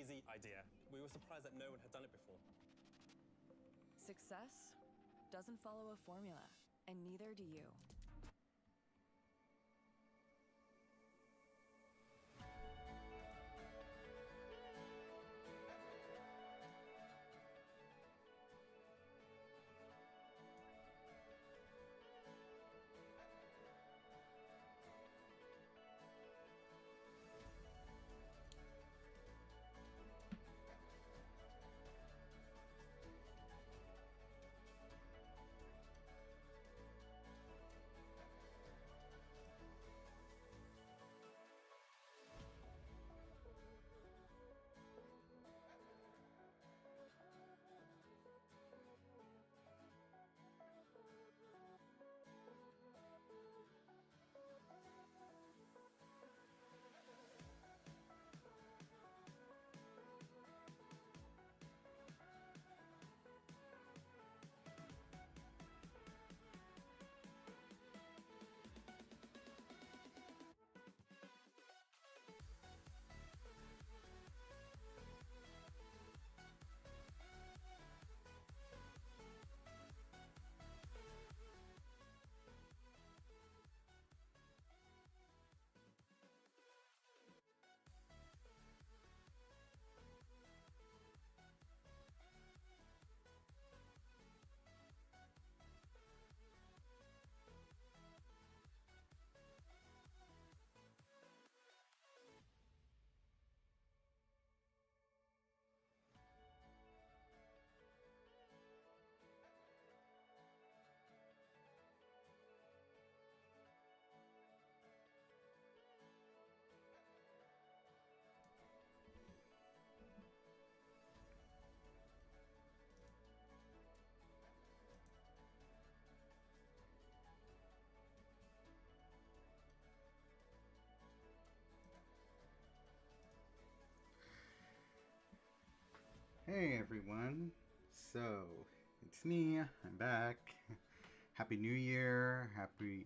crazy idea. We were surprised that no one had done it before. Success doesn't follow a formula, and neither do you. Hey everyone, so it's me, I'm back. Happy New Year, happy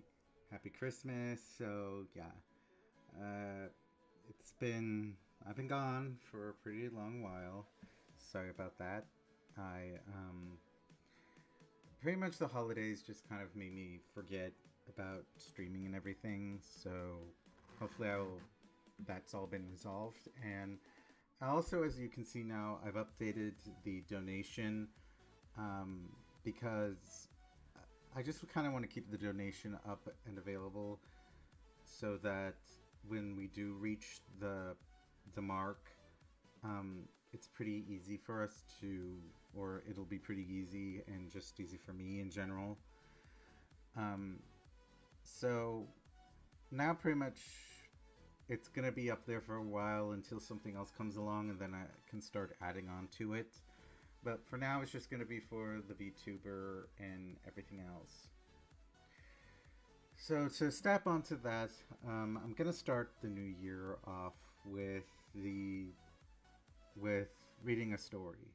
Christmas. So yeah, I've been gone for a pretty long while. Sorry about that. I pretty much the holidays just kind of made me forget about streaming and everything. So hopefully that's all been resolved. And also, as you can see now, I've updated the donation because I just kind of want to keep the donation up and available so that when we do reach the mark, it's pretty easy for us to, or it'll be pretty easy and just easy for me in general. So now pretty much it's going to be up there for a while until something else comes along, and then I can start adding on to it. But for now, it's just going to be for the VTuber and everything else. So to step onto that, I'm going to start the new year off with reading a story.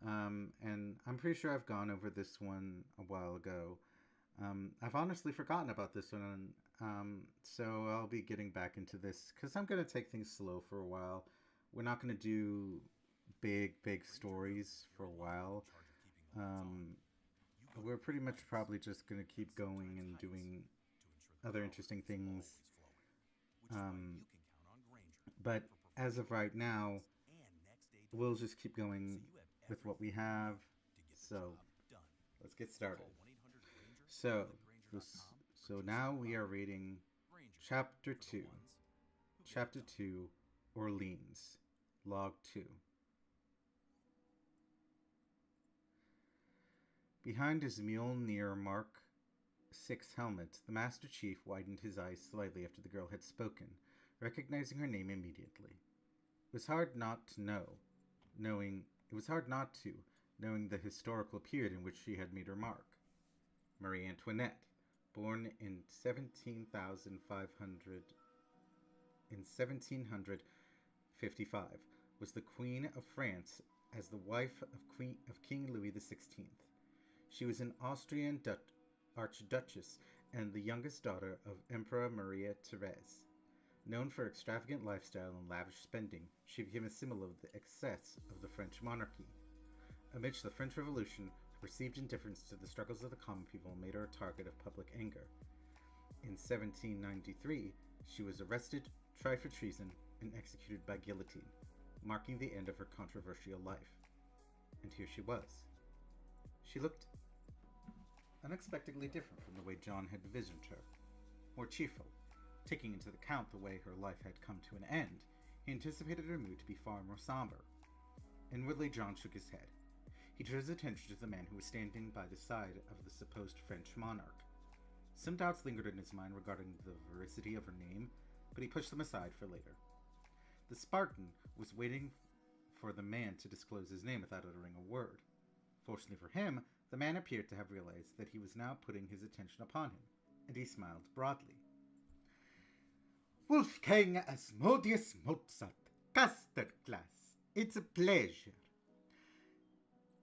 And I'm pretty sure I've gone over this one a while ago. I've honestly forgotten about this one, so I'll be getting back into this because I'm going to take things slow for a while. We're not going to do big stories for a while. We're pretty much probably just going to keep going and doing other interesting things. But as of right now, we'll just keep going with what we have. So let's get started. So now we are reading Chapter 2. Chapter 2, Orleans, Log 2. Behind his Mjolnir Mark 6 helmet, the Master Chief widened his eyes slightly after the girl had spoken, recognizing her name immediately. It was hard not to, knowing the historical period in which she had made her mark. Marie Antoinette, born in 1755, was the Queen of France as the wife of King Louis XVI. She was an Austrian Archduchess and the youngest daughter of Emperor Maria Therese. Known for extravagant lifestyle and lavish spending, she became a symbol of the excess of the French monarchy. Amidst the French Revolution, her perceived indifference to the struggles of the common people made her a target of public anger. In 1793, she was arrested, tried for treason, and executed by guillotine, marking the end of her controversial life. And here she was. She looked unexpectedly different from the way John had envisioned her. More cheerful, taking into account the way her life had come to an end, he anticipated her mood to be far more somber. Inwardly, John shook his head. He turned his attention to the man who was standing by the side of the supposed French monarch. Some doubts lingered in his mind regarding the veracity of her name, but he pushed them aside for later. The Spartan was waiting for the man to disclose his name without uttering a word. Fortunately for him, the man appeared to have realized that he was now putting his attention upon him, and he smiled broadly. Wolfgang Asmodeus Mozart, Casterclass. It's a pleasure.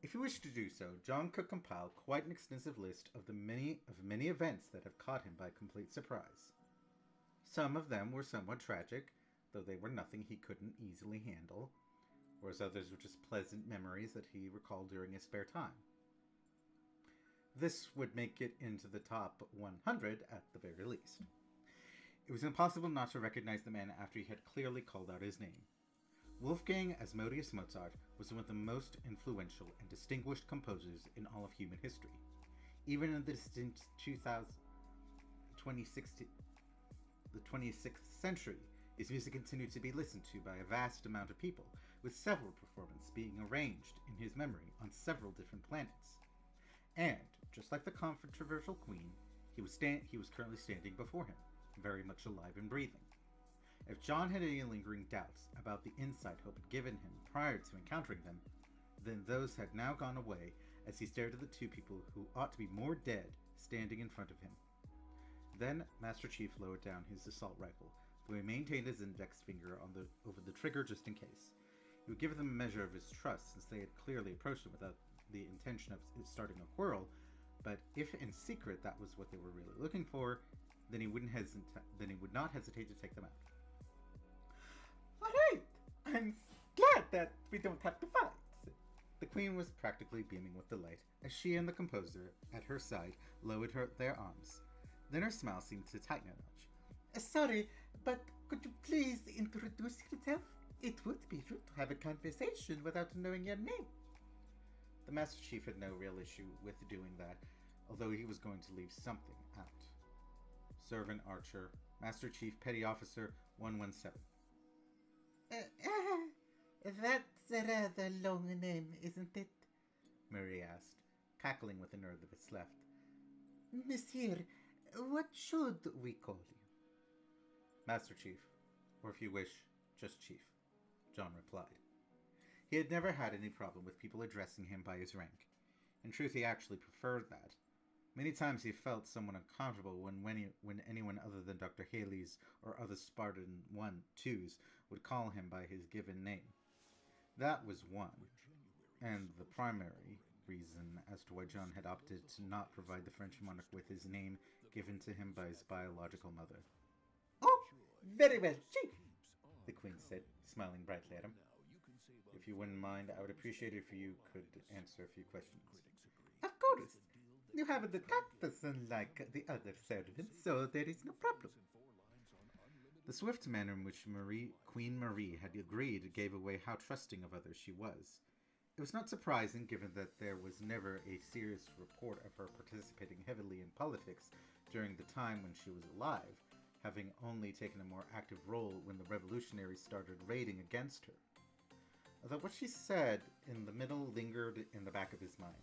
If you wish to do so, John could compile quite an extensive list of many events that have caught him by complete surprise. Some of them were somewhat tragic, though they were nothing he couldn't easily handle, whereas others were just pleasant memories that he recalled during his spare time. This would make it into the top 100 at the very least. It was impossible not to recognize the man after he had clearly called out his name. Wolfgang Asmodeus Mozart was one of the most influential and distinguished composers in all of human history. Even in the distant 26th century, his music continued to be listened to by a vast amount of people, with several performances being arranged in his memory on several different planets. And, just like the controversial Queen, he was currently standing before him, very much alive and breathing. If John had any lingering doubts about the insight Hope had given him prior to encountering them, then those had now gone away as he stared at the two people who ought to be more dead standing in front of him. Then Master Chief lowered down his assault rifle, though he maintained his index finger over the trigger just in case. He would give them a measure of his trust, since they had clearly approached him without the intention of starting a quarrel, but if in secret that was what they were really looking for, then he would not hesitate to take them out. Alright, I'm glad that we don't have to fight. The Queen was practically beaming with delight as she and the composer at her side lowered their arms. Then her smile seemed to tighten a notch. Sorry, but could you please introduce yourself? It would be rude to have a conversation without knowing your name. The Master Chief had no real issue with doing that, although he was going to leave something out. Servant Archer, Master Chief Petty Officer 117. That's a rather long name, isn't it? Marie asked, cackling with a nerve of its left. Monsieur, what should we call you? Master Chief, or if you wish, just Chief, John replied. He had never had any problem with people addressing him by his rank. In truth, he actually preferred that. Many times he felt somewhat uncomfortable when anyone other than Dr. Haley's or other Spartan 1-2s would call him by his given name. That was one, and the primary reason as to why John had opted to not provide the French monarch with his name given to him by his biological mother. Oh, very well, Chief, the Queen said, smiling brightly at him. If you wouldn't mind, I would appreciate it if you could answer a few questions. Of course. You haven't the cactus unlike the other servants, so there is no problem. The swift manner in which Queen Marie had agreed gave away how trusting of others she was. It was not surprising, given that there was never a serious report of her participating heavily in politics during the time when she was alive, having only taken a more active role when the revolutionaries started raiding against her. Although what she said in the middle lingered in the back of his mind.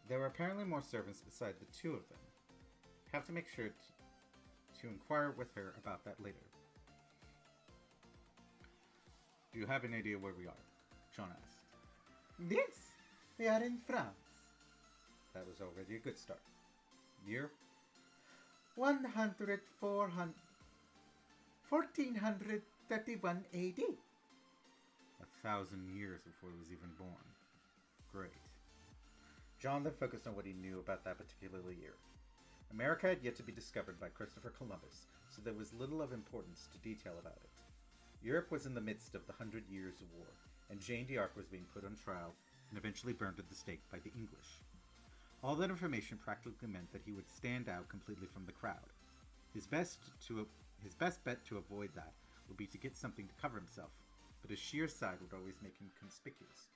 There were apparently more servants beside the two of them. Have to make sure to inquire with her about that later. Do you have an idea where we are? John asked. Yes, we are in France. That was already a good start. Year? 1431 AD. 1,000 years before he was even born. Great. John then focused on what he knew about that particular year. America had yet to be discovered by Christopher Columbus, so there was little of importance to detail about it. Europe was in the midst of the 100 Years' War, and Jeanne d'Arc was being put on trial and eventually burned at the stake by the English. All that information practically meant that he would stand out completely from the crowd. His best bet to avoid that would be to get something to cover himself, but his sheer side would always make him conspicuous,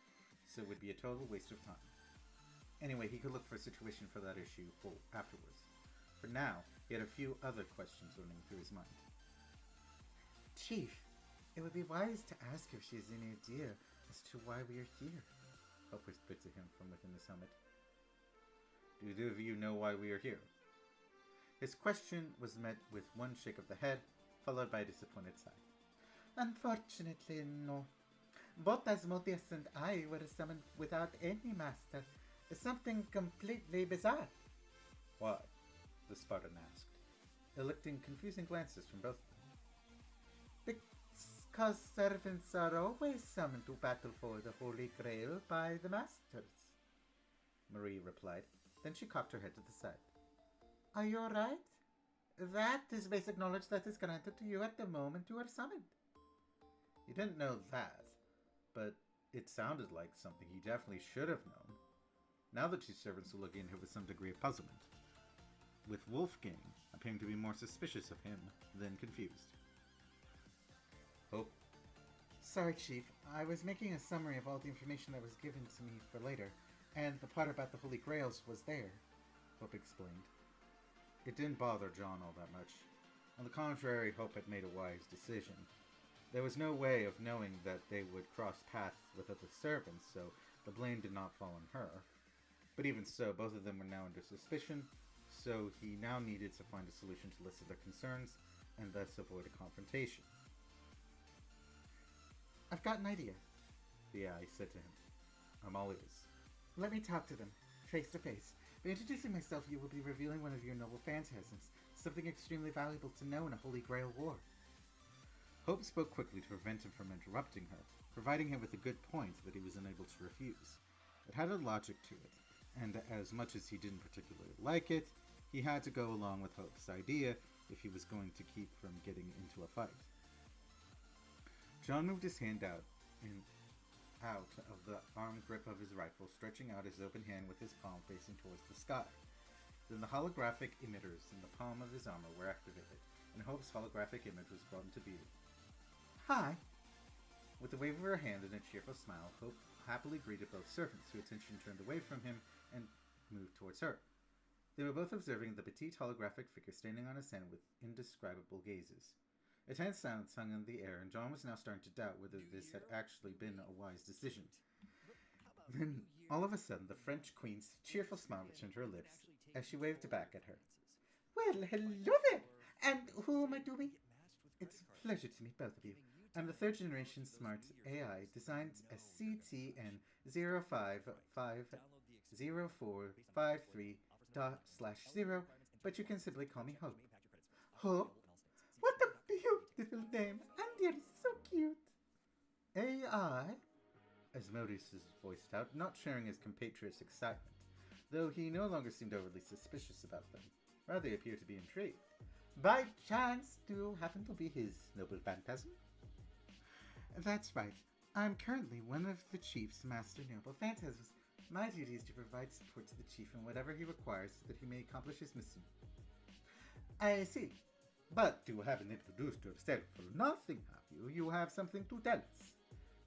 so it would be a total waste of time. Anyway, he could look for a situation for that issue afterwards. For now, he had a few other questions running through his mind. Chief, it would be wise to ask if she has any idea as to why we are here, Hope whispered to him from within his helmet. Do either of you know why we are here? His question was met with one shake of the head, followed by a disappointed sigh. Unfortunately, no. Both Asmodeus and I were summoned without any master. Something completely bizarre. Why? The Spartan asked, electing confusing glances from both of them. Because servants are always summoned to battle for the Holy Grail by the masters, Marie replied. Then she cocked her head to the side. Are you alright? That is basic knowledge that is granted to you at the moment you are summoned. He didn't know that, but it sounded like something he definitely should have known. Now the two servants were looking at him with some degree of puzzlement, with Wolfgang appearing to be more suspicious of him than confused. Hope? Sorry, Chief. I was making a summary of all the information that was given to me for later, and the part about the Holy Grails was there, Hope explained. It didn't bother John all that much. On the contrary, Hope had made a wise decision. There was no way of knowing that they would cross paths with other servants, so the blame did not fall on her. But even so, both of them were now under suspicion, so he now needed to find a solution to listen to their concerns, and thus avoid a confrontation. I've got an idea, the AI said to him. I'm all ears. Let me talk to them, face to face. By introducing myself, you will be revealing one of your noble phantasms, something extremely valuable to know in a Holy Grail war. Hope spoke quickly to prevent him from interrupting her, providing him with a good point that he was unable to refuse. It had a logic to it, and as much as he didn't particularly like it, he had to go along with Hope's idea if he was going to keep from getting into a fight. John moved his hand out of the arm grip of his rifle, stretching out his open hand with his palm facing towards the sky. Then the holographic emitters in the palm of his armor were activated, and Hope's holographic image was brought into view. Hi! With a wave of her hand and a cheerful smile, Hope happily greeted both servants, whose attention turned away from him and moved towards her. They were both observing the petite holographic figure standing on his hand with indescribable gazes. A tense silence hung in the air, and John was now starting to doubt whether this had actually been a wise decision. Then, all of a sudden, the French queen's cheerful smile returned to her lips as she waved back at her. Well, hello there! And who am I doing? It's a pleasure to meet both of you. I'm the third-generation smart AI designed as CTN 0550453.0, but you can simply call me Hope. Hope? What a beautiful name! And you're so cute! AI? Asmodeus voiced out, not sharing his compatriot's excitement, though he no longer seemed overly suspicious about them. Rather, he appeared to be intrigued. By chance, do you happen to be his noble phantasm? That's right. I'm currently one of the Chief's master noble phantasms. My duty is to provide support to the Chief in whatever he requires so that he may accomplish his mission. I see. But you haven't introduced yourself for nothing, have you? You have something to tell us.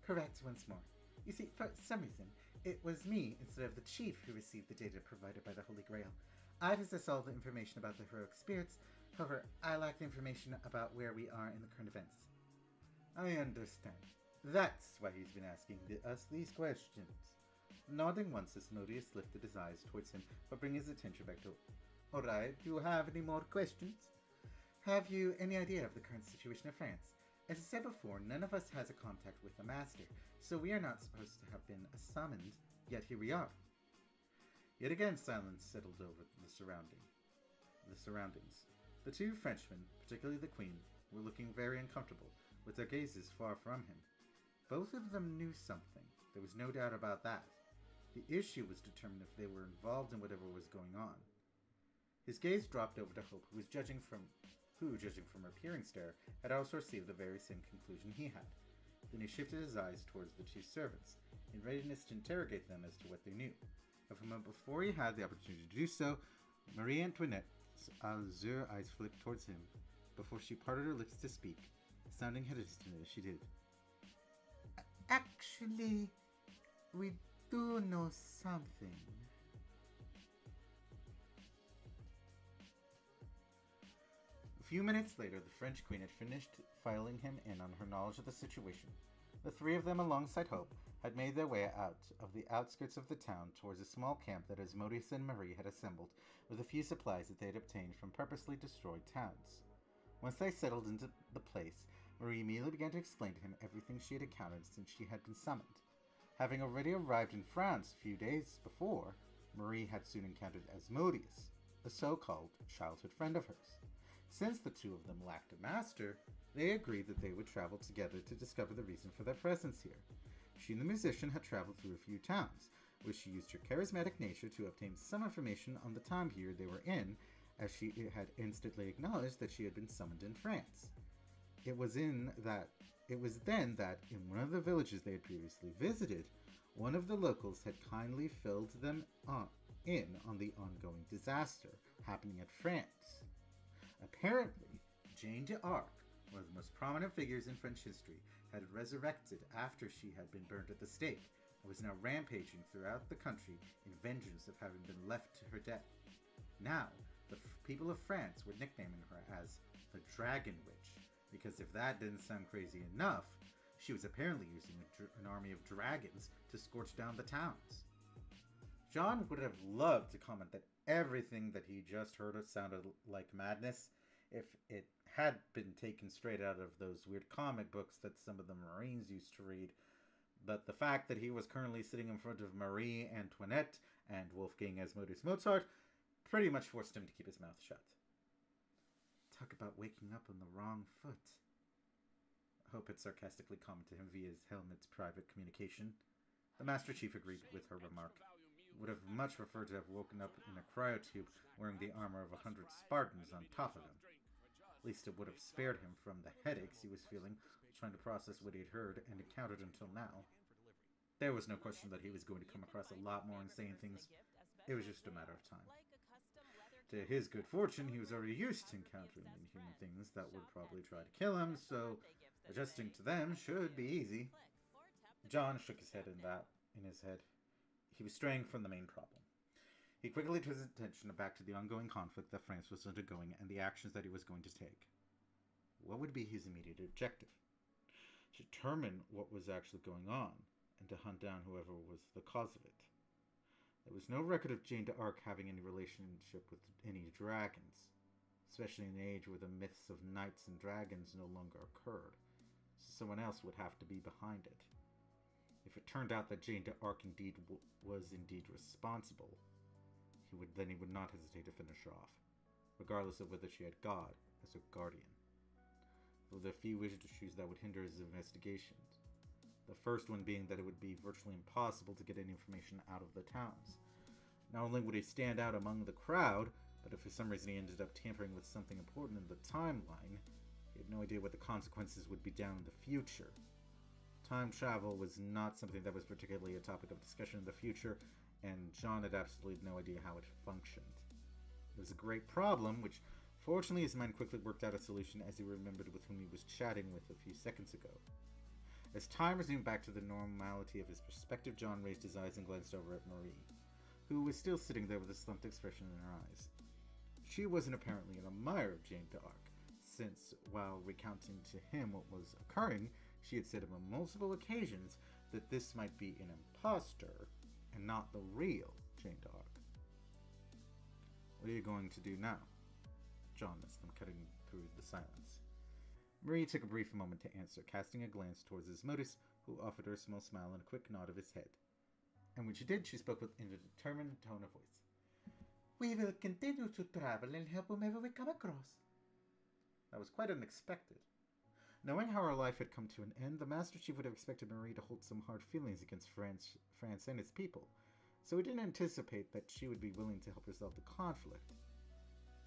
Correct once more. You see, for some reason, it was me instead of the Chief who received the data provided by the Holy Grail. I possess all the information about the heroic spirits. However, I lack the information about where we are in the current events. I understand. That's why he's been asking us these questions. Nodding once, Asmodeus lifted his eyes towards him, but bringing his attention back to him. Alright, do you have any more questions? Have you any idea of the current situation of France? As I said before, none of us has a contact with the Master, so we are not supposed to have been summoned, yet here we are. Yet again silence settled over the surroundings. The two Frenchmen, particularly the Queen, were looking very uncomfortable, with their gazes far from him. Both of them knew something. There was no doubt about that. The issue was determined if they were involved in whatever was going on. His gaze dropped over to Hope, who, judging from her peering stare, had also received the very same conclusion he had. Then he shifted his eyes towards the two servants, in readiness to interrogate them as to what they knew. However, before he had the opportunity to do so, Marie Antoinette's azure eyes flicked towards him, before she parted her lips to speak, sounding hesitant as she did. Actually, we do know something. A few minutes later, the French queen had finished filing him in on her knowledge of the situation. The three of them, alongside Hope, had made their way out of the outskirts of the town towards a small camp that Asmodeus and Marie had assembled with a few supplies that they had obtained from purposely destroyed towns. Once they settled into the place, Marie immediately began to explain to him everything she had encountered since she had been summoned. Having already arrived in France a few days before, Marie had soon encountered Asmodeus, a so-called childhood friend of hers. Since the two of them lacked a master, they agreed that they would travel together to discover the reason for their presence here. She and the musician had traveled through a few towns, where she used her charismatic nature to obtain some information on the time period they were in, as she had instantly acknowledged that she had been summoned in France. It was then that in one of the villages they had previously visited, one of the locals had kindly filled them in on the ongoing disaster happening at France. Apparently, Jane d'Arc, one of the most prominent figures in French history, had resurrected after she had been burned at the stake and was now rampaging throughout the country in vengeance of having been left to her death. Now, the people of France were nicknaming her as the Dragon Witch, because if that didn't sound crazy enough, she was apparently using an army of dragons to scorch down the towns. John would have loved to comment that everything that he just heard sounded like madness if it had been taken straight out of those weird comic books that some of the Marines used to read, but the fact that he was currently sitting in front of Marie Antoinette and Wolfgang Asmodeus Mozart pretty much forced him to keep his mouth shut. Talk about waking up on the wrong foot. Hope had sarcastically commented him via his helmet's private communication. The Master Chief agreed with her remark. Would have much preferred to have woken up in a cryotube wearing the armor of 100 Spartans on top of him. At least it would have spared him from the headaches he was feeling trying to process what he had heard and encountered until now. There was no question that he was going to come across a lot more insane things. It was just a matter of time. To his good fortune, he was already used to encountering inhuman things that would probably try to kill him, so adjusting to them should be easy. John shook his head in his head. He was straying from the main problem. He quickly turned his attention back to the ongoing conflict that France was undergoing and the actions that he was going to take. What would be his immediate objective? To determine what was actually going on, and to hunt down whoever was the cause of it. There was no record of Jane d'Arc having any relationship with any dragons, especially in an age where the myths of knights and dragons no longer occurred, so someone else would have to be behind it. If it turned out that Jane d'Arc was indeed responsible, he would not hesitate to finish her off, regardless of whether she had God as her guardian. Though there are few issues that would hinder his investigations. The first one being that it would be virtually impossible to get any information out of the towns. Not only would he stand out among the crowd, but if for some reason he ended up tampering with something important in the timeline, he had no idea what the consequences would be down in the future. Time travel was not something that was particularly a topic of discussion in the future, and John had absolutely no idea how it functioned. It was a great problem, which fortunately his mind quickly worked out a solution as he remembered with whom he was chatting with a few seconds ago. As time resumed back to the normality of his perspective, John raised his eyes and glanced over at Marie, who was still sitting there with a slumped expression in her eyes. She wasn't apparently an admirer of Jane d'Arc, since, while recounting to him what was occurring, she had said on multiple occasions that this might be an imposter and not the real Jane d'Arc. What are you going to do now? John asked them, cutting through the silence. Marie took a brief moment to answer, casting a glance towards Asmodeus, who offered her a small smile and a quick nod of his head. And when she did, she spoke in a determined tone of voice. We will continue to travel and help whomever we come across. That was quite unexpected. Knowing how her life had come to an end, the Master Chief would have expected Marie to hold some hard feelings against France and its people, so he didn't anticipate that she would be willing to help resolve the conflict.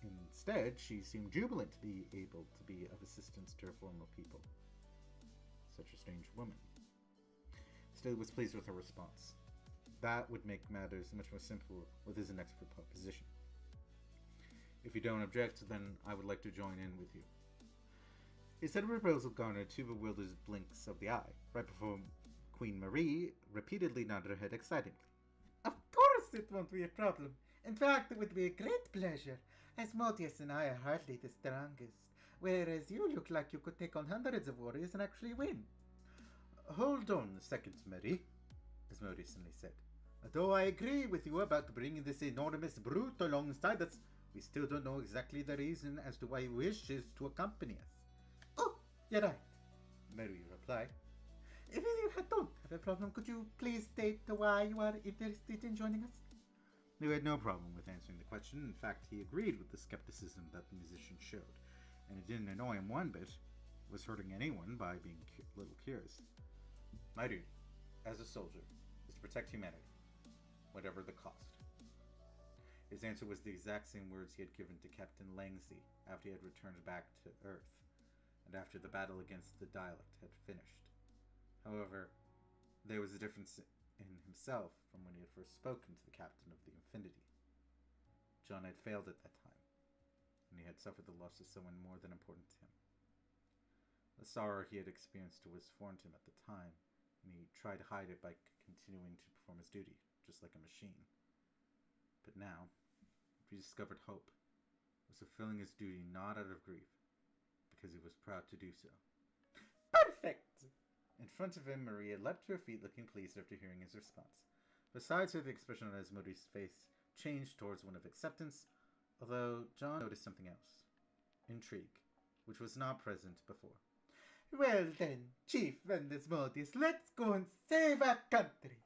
Instead, she seemed jubilant to be able to be of assistance to her former people. Such a strange woman. Still was pleased with her response. That would make matters much more simple with his next proposition. If you don't object, then I would like to join in with you. He said a proposal garnered two bewildered blinks of the eye, right before Queen Marie repeatedly nodded her head excitedly. Of course it won't be a problem. In fact, it would be a great pleasure. Asmodeus and I are hardly the strongest, whereas you look like you could take on hundreds of warriors and actually win. Hold on a second, Marie, Asmodeus suddenly said. Though I agree with you about bringing this enormous brute alongside us, we still don't know exactly the reason as to why he wishes to accompany us. Oh, you're right, Marie replied. If you don't have a problem, could you please state why you are interested in joining us? He had no problem with answering the question. In fact, he agreed with the skepticism that the musician showed, and it didn't annoy him one bit. It was hurting anyone by being a little curious. My duty, as a soldier, is to protect humanity, whatever the cost. His answer was the exact same words he had given to Captain Langsy after he had returned back to Earth, and after the battle against the Dialect had finished. However, there was a difference in himself from when he had first spoken to the captain of the Infinity. John had failed at that time, and he had suffered the loss of someone more than important to him. The sorrow he had experienced was foreign to him at the time, and he tried to hide it by continuing to perform his duty, just like a machine. But now, he discovered hope, was fulfilling his duty not out of grief, because he was proud to do so. Perfect! In front of him, Maria leapt to her feet, looking pleased after hearing his response. Besides her, the expression on Asmodeus' face changed towards one of acceptance, although John noticed something else. Intrigue, which was not present before. Well then, Chief and Asmodeus, let's go and save our country.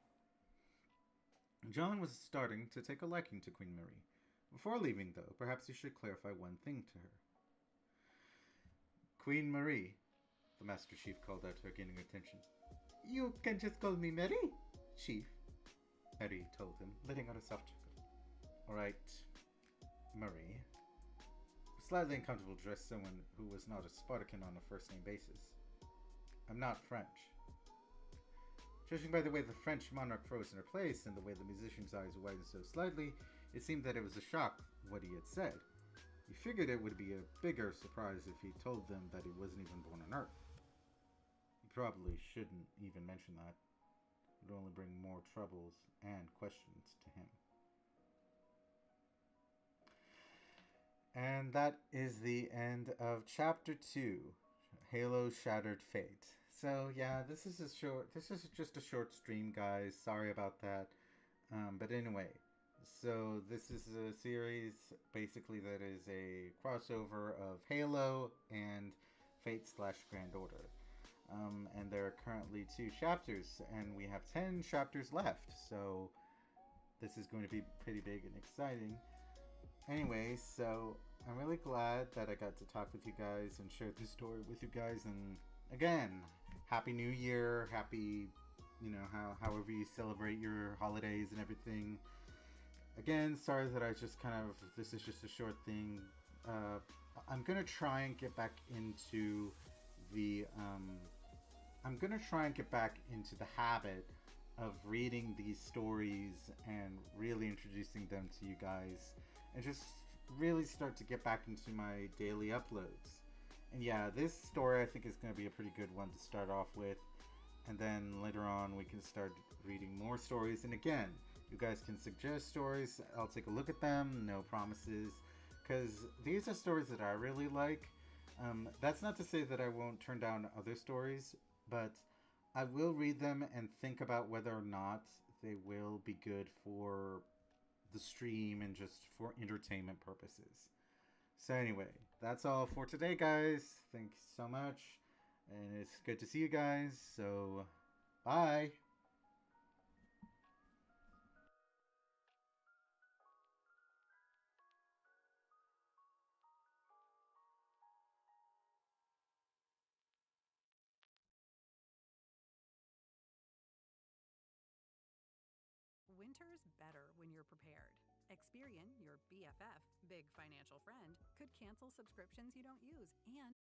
John was starting to take a liking to Queen Marie. Before leaving, though, perhaps he should clarify one thing to her. Queen Marie, the Master Chief called out to her, gaining attention. You can just call me Marie, Chief, Marie told him, letting out a soft chuckle. All right, Marie. Slightly uncomfortable to address someone who was not a Spartacan on a first-name basis. I'm not French. Judging by the way the French monarch froze in her place and the way the musician's eyes widened so slightly, it seemed that it was a shock what he had said. He figured it would be a bigger surprise if he told them that he wasn't even born on Earth. He probably shouldn't even mention that. It would only bring more troubles and questions to him. And that is the end of Chapter 2, Halo Shattered Fate. So yeah, this is just a short stream, guys. Sorry about that. But anyway, so this is a series basically that is a crossover of Halo and Fate/Grand Order. And there are currently 2 chapters, and we have 10 chapters left. So this is going to be pretty big and exciting. Anyway, so I'm really glad that I got to talk with you guys and share this story with you guys. And again, Happy New Year, happy, however you celebrate your holidays and everything. Again, sorry that this is just a short thing. I'm going to try and get back into the habit of reading these stories and really introducing them to you guys, and just really start to get back into my daily uploads. And yeah, this story I think is going to be a pretty good one to start off with, and then later on we can start reading more stories. And again, you guys can suggest stories, I'll take a look at them, no promises, because these are stories that I really like. That's not to say that I won't turn down other stories, but I will read them and think about whether or not they will be good for the stream and just for entertainment purposes. So anyway, that's all for today, guys. Thanks so much, and it's good to see you guys, so bye. Winter's better when you're prepared. Experian, your BFF, big financial friend, could cancel subscriptions you don't use and